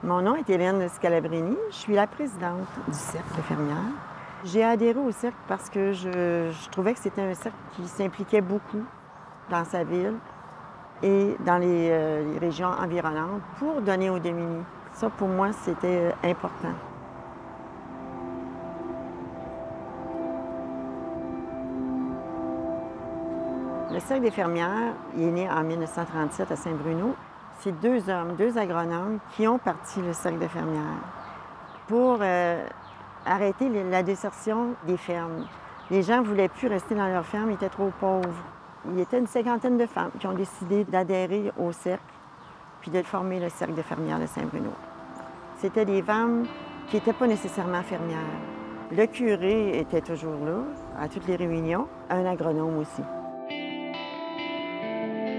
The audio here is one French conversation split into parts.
Mon nom est Hélène Scalabrini. Je suis la présidente du Cercle des fermières. J'ai adhéré au Cercle parce que je trouvais que c'était un cercle qui s'impliquait beaucoup dans sa ville et dans les régions environnantes pour donner aux démunis. Ça, pour moi, c'était important. Le Cercle des fermières, il est né en 1937 à Saint-Bruno. C'est deux hommes, deux agronomes qui ont parti le Cercle des fermières pour arrêter la désertion des fermes. Les gens ne voulaient plus rester dans leurs fermes, ils étaient trop pauvres. Il y était une cinquantaine de femmes qui ont décidé d'adhérer au Cercle puis de former le Cercle des fermières de Saint-Bruno. C'était des femmes qui n'étaient pas nécessairement fermières. Le curé était toujours là, à toutes les réunions, un agronome aussi.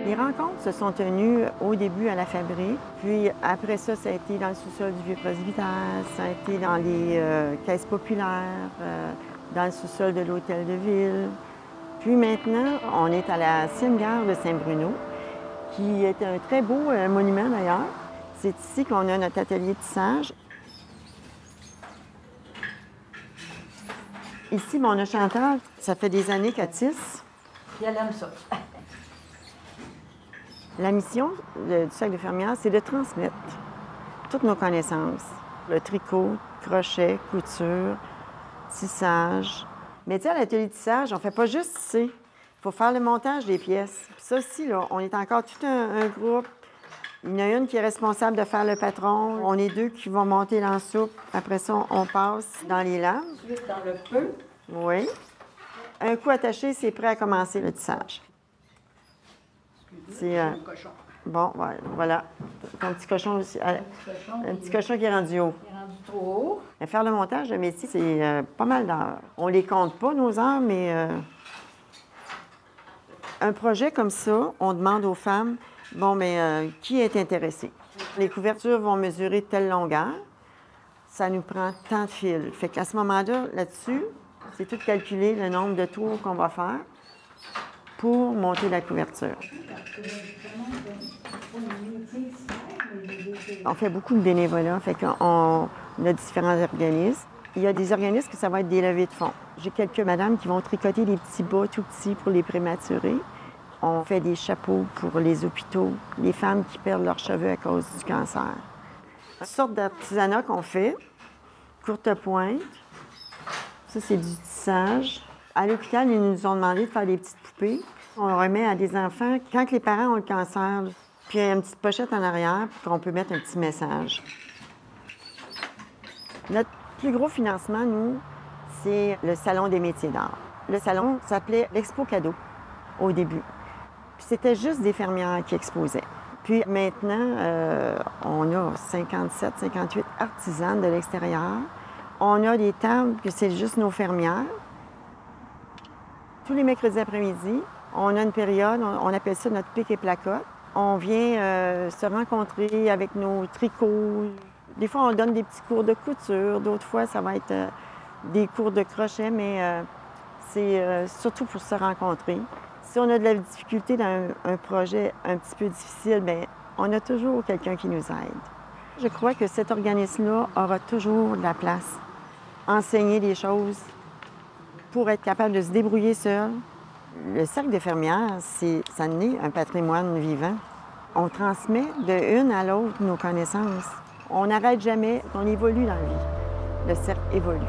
Les rencontres se sont tenues au début à la fabrique, puis après ça, ça a été dans le sous-sol du vieux presbytère, ça a été dans les caisses populaires, dans le sous-sol de l'hôtel de ville. Puis maintenant, on est à la cime-gare de Saint-Bruno, qui est un très beau monument d'ailleurs. C'est ici qu'on a notre atelier de tissage. Ici, on a Chantal, ça fait des années qu'elle tisse. Puis elle aime ça. La mission du Cercle des fermières, c'est de transmettre toutes nos connaissances. Le tricot, crochet, couture, tissage. Mais tu sais, à l'atelier de tissage, on ne fait pas juste tisser. Il faut faire le montage des pièces. Puis ça aussi, là, on est encore tout un groupe. Il y en a une qui est responsable de faire le patron. On est deux qui vont monter dans la soupe. Après ça, on passe dans les lames. Ensuite, dans le feu. Oui. Un coup attaché, c'est prêt à commencer le tissage. C'est un cochon. Bon, ouais, voilà. Ton petit cochon aussi. Un petit cochon qui est rendu haut. Il est rendu trop haut. Mais faire le montage de métier, c'est pas mal d'heures. On les compte pas, nos heures, mais un projet comme ça, on demande aux femmes, bon, mais qui est intéressé? Les couvertures vont mesurer telle longueur. Ça nous prend tant de fils. Fait qu'à ce moment-là, là-dessus, c'est tout calculé, le nombre de tours qu'on va faire pour monter la couverture. On fait beaucoup de bénévolat, fait qu'on a différents organismes. Il y a des organismes que ça va être des levées de fonds. J'ai quelques madames qui vont tricoter des petits bas tout petits pour les prématurés. On fait des chapeaux pour les hôpitaux, les femmes qui perdent leurs cheveux à cause du cancer. Une sorte d'artisanat qu'on fait, courte pointe. Ça, c'est du tissage. À l'hôpital, ils nous ont demandé de faire des petites poupées. On remet à des enfants quand les parents ont le cancer. Puis il y a une petite pochette en arrière pour qu'on peut mettre un petit message. Notre plus gros financement, nous, c'est le Salon des métiers d'art. Le salon s'appelait l'Expo Cadeau au début. Puis c'était juste des fermières qui exposaient. Puis maintenant, on a 57, 58 artisanes de l'extérieur. On a des tables que c'est juste nos fermières. Tous les mercredis après-midi, on a une période, on appelle ça notre pique et placotte. On vient se rencontrer avec nos tricots. Des fois, on donne des petits cours de couture. D'autres fois, ça va être des cours de crochet, mais c'est surtout pour se rencontrer. Si on a de la difficulté dans un projet un petit peu difficile, bien, on a toujours quelqu'un qui nous aide. Je crois que cet organisme-là aura toujours de la place. Enseigner des choses pour être capable de se débrouiller seul. Le Cercle des fermières, ça naît un patrimoine vivant. On transmet de une à l'autre nos connaissances. On n'arrête jamais, on évolue dans la vie. Le cercle évolue.